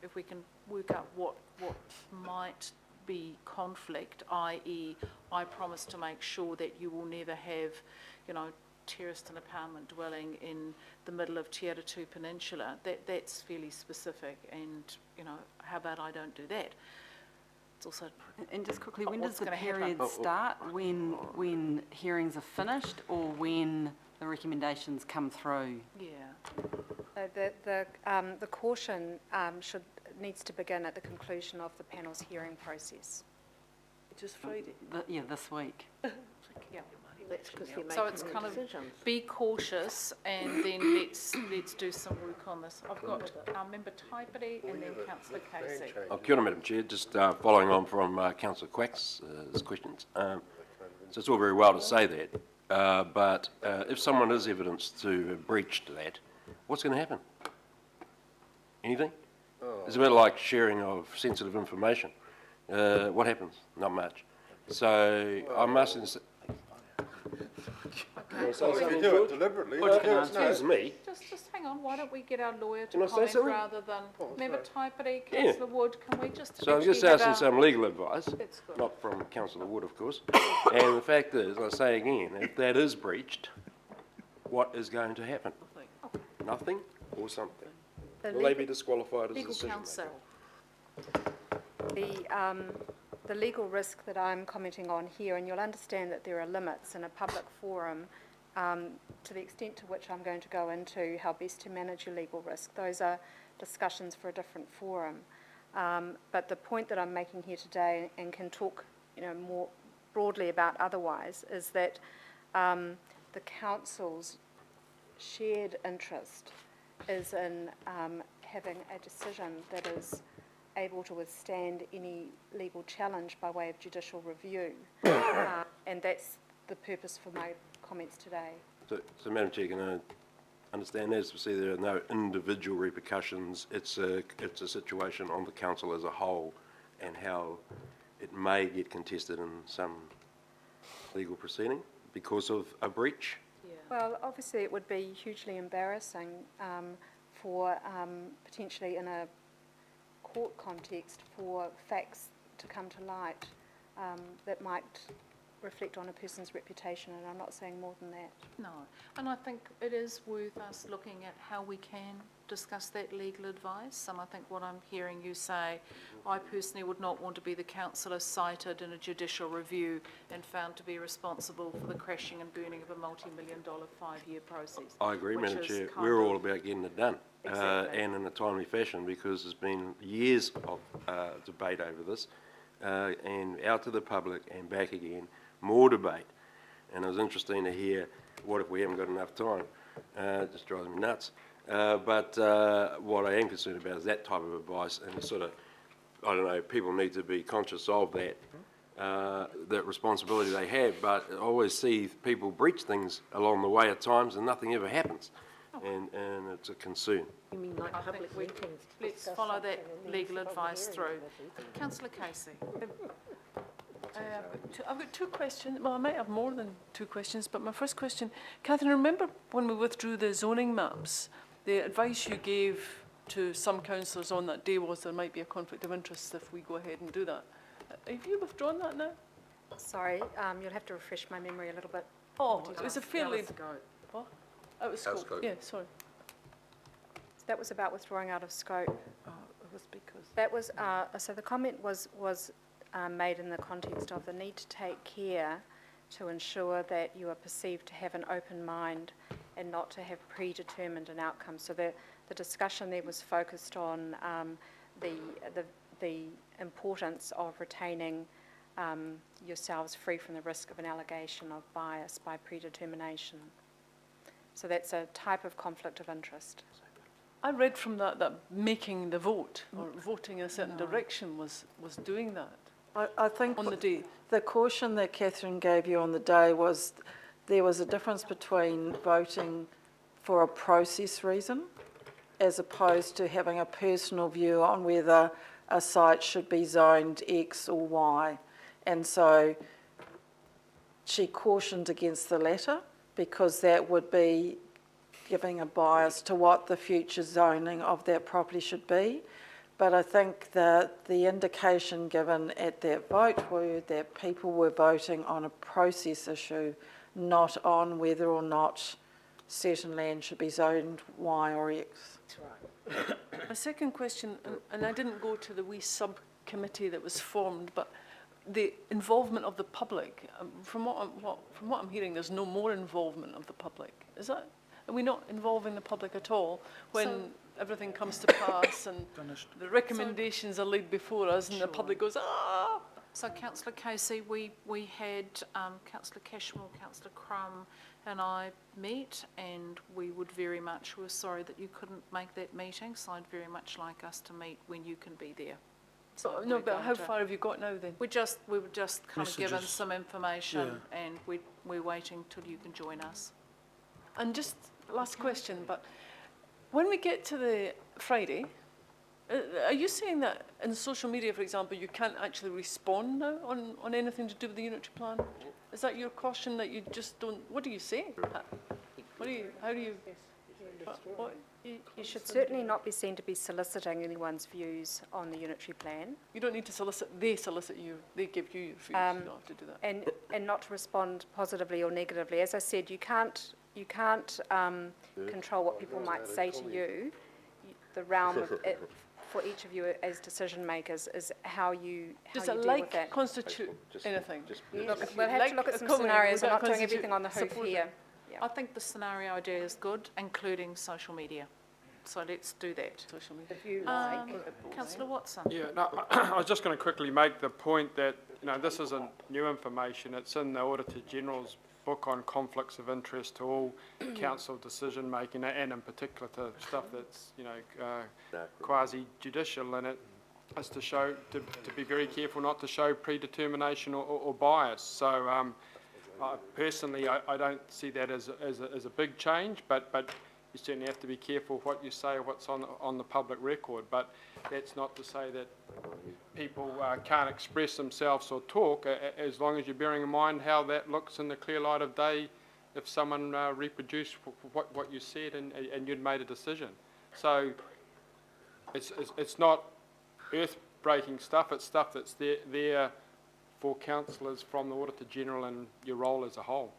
if we can work out what might be conflict, i.e. I promise to make sure that you will never have, terraced and apartment dwelling in the middle of Te Atatū Peninsula, that's fairly specific, and, how about I don't do that? It's also... And just quickly, when does the period start? When hearings are finished, or when the recommendations come through? Yeah. The caution needs to begin at the conclusion of the panel's hearing process. Just Friday? This week. Yeah. That's because they're So it's kind of be cautious, and then let's do some work on this. I've got Member Taipere and then Councillor Casey. Kia ora, Madam Chair. Just following on from Councillor Quack's questions. So it's all very well to say that, but if someone is evidenced to have breached that, what's going to happen? Anything? It's a bit like sharing of sensitive information. What happens? Not much. So I must... If you do it deliberately, Excuse me. Just hang on. Why don't we get our lawyer to comment rather than Member Taipere, Councillor Wood? Can we just? So I'm just asking some legal advice, not from Councillor Wood, of course. And the fact is, I say again, if that is breached, what is going to happen? Nothing or something. Will they be disqualified as a decision maker? The legal risk that I'm commenting on here, and you'll understand that there are limits in a public forum to the extent to which I'm going to go into how best to manage your legal risk. Those are discussions for a different forum. But the point that I'm making here today, and can talk more broadly about otherwise, is that the council's shared interest is in having a decision that is able to withstand any legal challenge by way of judicial review. And that's the purpose for my comments today. So Madam Chair, can I understand that? To see there are no individual repercussions. It's a situation on the council as a whole, and how it may get contested in some legal proceeding because of a breach. Yeah. Well, obviously it would be hugely embarrassing for potentially in a court context for facts to come to light that might reflect on a person's reputation, and I'm not saying more than that. No, and I think it is worth us looking at how we can discuss that legal advice. And I think what I'm hearing you say, I personally would not want to be the councillor cited in a judicial review and found to be responsible for the crashing and burning of a multi-million-dollar 5-year process. I agree, Madam Chair. We're all about getting it done. Exactly. And in a timely fashion, because there's been years of debate over this, and out to the public and back again, more debate. And it was interesting to hear, what if we haven't got enough time? It just drives me nuts. But what I am concerned about is that type of advice, and sort of, I don't know, people need to be conscious of that responsibility they have, but I always see people breach things along the way at times and nothing ever happens. And it's a concern. You mean like public meetings? Let's follow that legal advice through. Councillor Casey. I've got two questions. Well, I might have more than two questions, but my first question, Catherine, remember when we withdrew the zoning maps, the advice you gave to some councillors on that day was there might be a conflict of interest if we go ahead and do that. Have you withdrawn that now? Sorry, you'll have to refresh my memory a little bit. Oh, it was a fairly... What? Out of scope. Yeah, sorry. So that was about withdrawing out of scope. Oh, it was because... That was, so the comment was made in the context of the need to take care to ensure that you are perceived to have an open mind and not to have predetermined an outcome. So the discussion there was focused on the importance of retaining yourselves free from the risk of an allegation of bias by predetermination. So that's a type of conflict of interest. I read from that making the vote or voting in a certain direction was doing that. I think on the day. The caution that Catherine gave you on the day was there was a difference between voting for a process reason as opposed to having a personal view on whether a site should be zoned X or Y. And so she cautioned against the latter because that would be giving a bias to what the future zoning of that property should be. But I think that the indication given at that vote were that people were voting on a process issue, not on whether or not certain land should be zoned Y or X. A second question, and I didn't go to the wee subcommittee that was formed, but the involvement of the public. From what I'm hearing, there's no more involvement of the public. Is that? Are we not involving the public at all when everything comes to pass and the recommendations are laid before us and the public goes, ah? So Councillor Casey, we had Councillor Cashmore, Councillor Crum and I meet, and we were sorry that you couldn't make that meeting, so I'd very much like us to meet when you can be there. So No, but how far have you got now then? we were just kind of given Messages. some information, and we're waiting till you can join us. And just last question, but when we get to the Friday, are you saying that in social media, for example, you can't actually respond now on anything to do with the unitary plan? Is that your caution that you just don't, what do you say? How do you? What, You should certainly not be seen to be soliciting anyone's views on the unitary plan, You don't need to solicit, they solicit you, they give you your views, you don't have to do that. and not to respond positively or negatively. As I said, you can't control what people might say to you. The realm of it, for each of you as decision makers, is how you Does deal it with like that. constitute anything? Look, If we'll you have like to look at a some comment, scenarios. would I'm that not doing constitute everything on the hoof support it? here. Yeah. I think the scenario idea is good, including social media. So let's do that. Social media. If you Councillor Watson. Yeah, no, I was just going to quickly make the point that, this isn't new information. It's in the Auditor General's book on conflicts of interest to all council decision-making, and in particular to stuff that's, quasi-judicial, and it is to show, to be very careful not to show predetermination or bias. So personally, I don't see that as a big change, but you certainly have to be careful what you say or what's on the public record. But that's not to say that people can't express themselves or talk, as long as you're bearing in mind how that looks in the clear light of day if someone reproduced what you said and you'd made a decision. So it's not earth-breaking stuff, it's stuff that's there for councillors from the Auditor General and your role as a whole.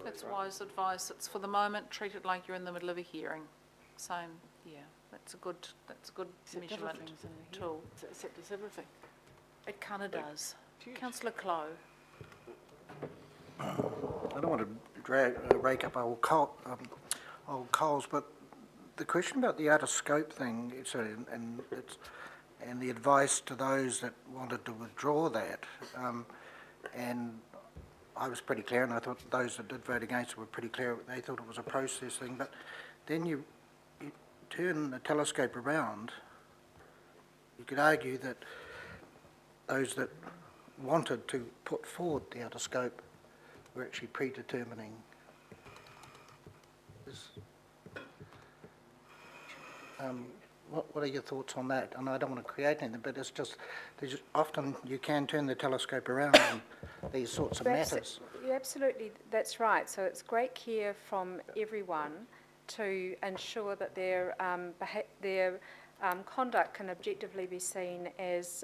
That's wise advice. It's for the moment, treat it like you're in the middle of a hearing. Same, yeah, that's a good measurement tool. Except everything. It kind of does. Councillor Clow. I don't want to rake up old coals, but the question about the out of scope thing, and the advice to those that wanted to withdraw that, and I was pretty clear, and I thought those that did vote against it were pretty clear. They thought it was a process thing, but then you turn the telescope around. You could argue that those that wanted to put forward the out of scope were actually predetermining this. What are your thoughts on that? And I don't want to create anything, but it's just, often you can turn the telescope around on these sorts of matters. Yeah, absolutely, that's right. So it's great care from everyone to ensure that their conduct can objectively be seen as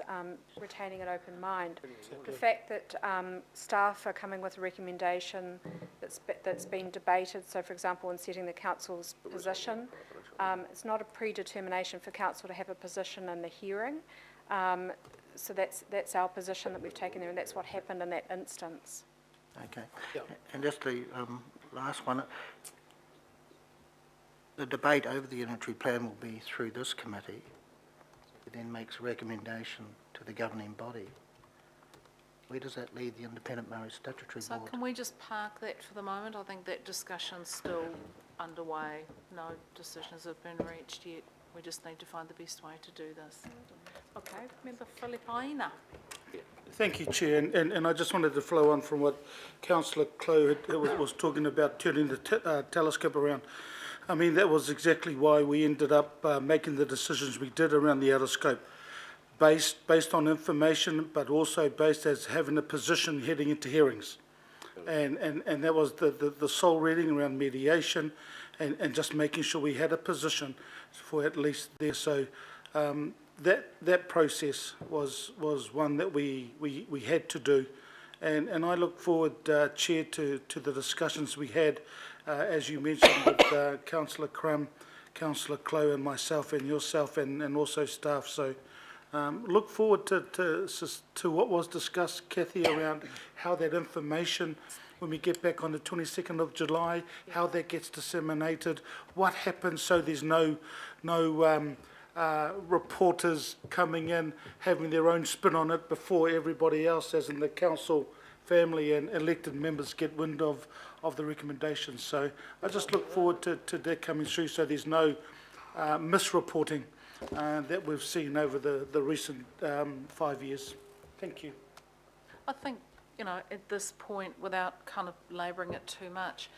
retaining an open mind. The fact that staff are coming with a recommendation that's been debated, so for example in setting the council's position, it's not a predetermination for council to have a position in the hearing. So that's our position that we've taken there, and that's what happened in that instance. Okay. And just the last one, the debate over the unitary plan will be through this committee. It then makes a recommendation to the governing body. Where does that leave the Independent Maori Statutory So Board? can we just park that for the moment? I think that discussion's still underway. No decisions have been reached yet. We just need to find the best way to do this. Okay, Member Filipaina. Thank you, Chair, and I just wanted to flow on from what Councillor Clow was talking about, turning the telescope around. I mean, that was exactly why we ended up making the decisions we did around the outer scope, based on information, but also based as having a position heading into hearings. And that was the sole reading around mediation and just making sure we had a position for at least there. So that process was one that we had to do. And I look forward, Chair, to the discussions we had, as you mentioned, with Councillor Crum, Councillor Clow and myself and yourself and also staff. So look forward to what was discussed, Kathy, around how that information, when we get back on the 22nd of July, how that gets disseminated, what happens so there's no reporters coming in, having their own spin on it before everybody else, as in the council family and elected members, get wind of the recommendations. So I just look forward to that coming through, so there's no misreporting that we've seen over the recent 5 years. Thank you. I think, at this point, without kind of labouring it too much,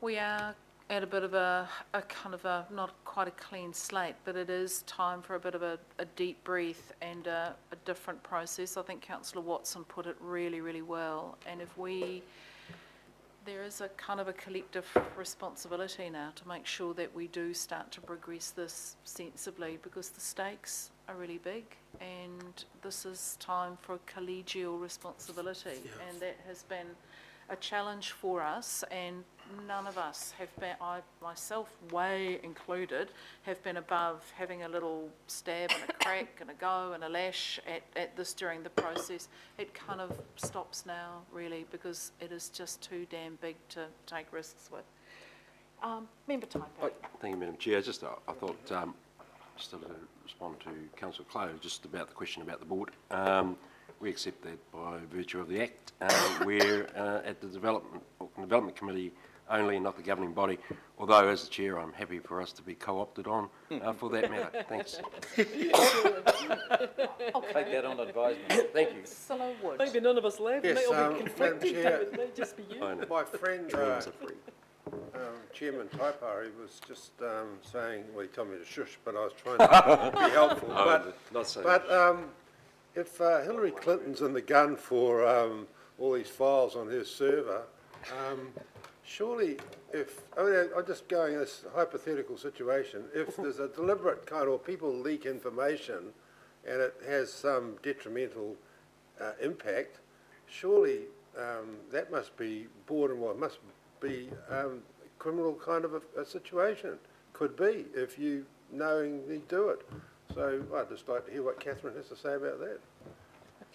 we are at a bit of a kind of a, not quite a clean slate, but it is time for a bit of a deep breath and a different process. I think Councillor Watson put it really, really well. And there is a kind of a collective responsibility now to make sure that we do start to progress this sensibly, because the stakes are really big and this is time for collegial responsibility. Yeah. And that has been a challenge for us, and none of us have been, I myself way included, have been above having a little stab and a crack and a go and a lash at this during the process. It kind of stops now, really, because it is just too damn big to take risks with. Member Typo. Thank you, Madam Chair. I thought, just to respond to Councillor Clow, just about the question about the board. We accept that by virtue of the Act. We're at the Auckland Development Committee only, not the governing body, although as the Chair I'm happy for us to be co-opted on for that matter. Thanks. Take that on advisement. Thank you. Silo Wood. Maybe none of us left. Yes, It might all be conflicting. Chair, It might just be you. my friend Chairman Taipari was just saying, well, he told me to shush, but I was trying to be helpful. If Hillary Clinton's in the gun for all these files on her server, surely I'm just going in this hypothetical situation, if there's a deliberate kind of people leak information and it has some detrimental impact, surely that must be borderline, must be criminal kind of a situation. Could be, if you knowingly do it. So I'd just like to hear what Catherine has to say about that.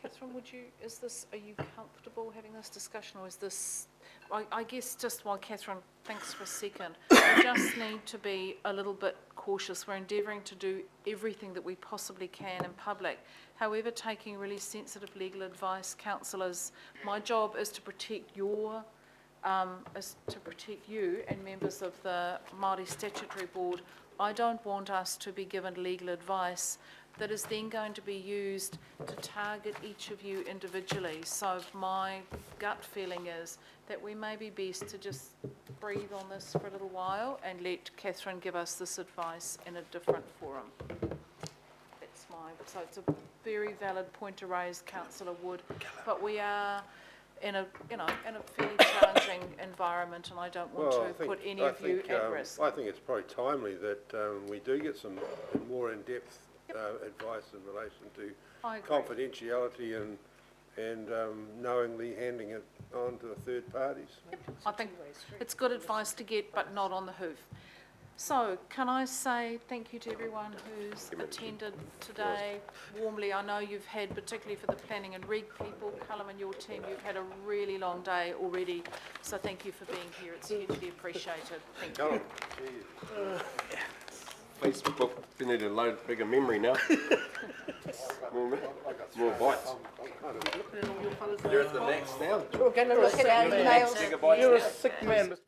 Catherine, are you comfortable having this discussion, or is this, I guess just while Catherine thinks for a second, we just need to be a little bit cautious. We're endeavouring to do everything that we possibly can in public. However, taking really sensitive legal advice, councillors, my job is to protect you and members of the Māori Statutory Board. I don't want us to be given legal advice that is then going to be used to target each of you individually. So my gut feeling is that we may be best to just breathe on this for a little while and let Catherine give us this advice in a different forum. So it's a very valid point to raise, Councillor Wood, but we are in a fairly challenging environment, and I don't want to put any of you at risk. I think it's probably timely that we do get some more in-depth advice in relation to confidentiality and knowingly handing it on to third parties. Yep. I think it's good advice to get, but not on the hoof. So, can I say thank you to everyone who's attended today warmly. I know you've had, particularly for the planning and reg people, Callum and your team, you've had a really long day already, so thank you for being here. It's hugely appreciated. Thank you. Facebook, we need a bigger memory now. more bites. You're at the max now. We're going to look at our emails. You're a sick man, Mr.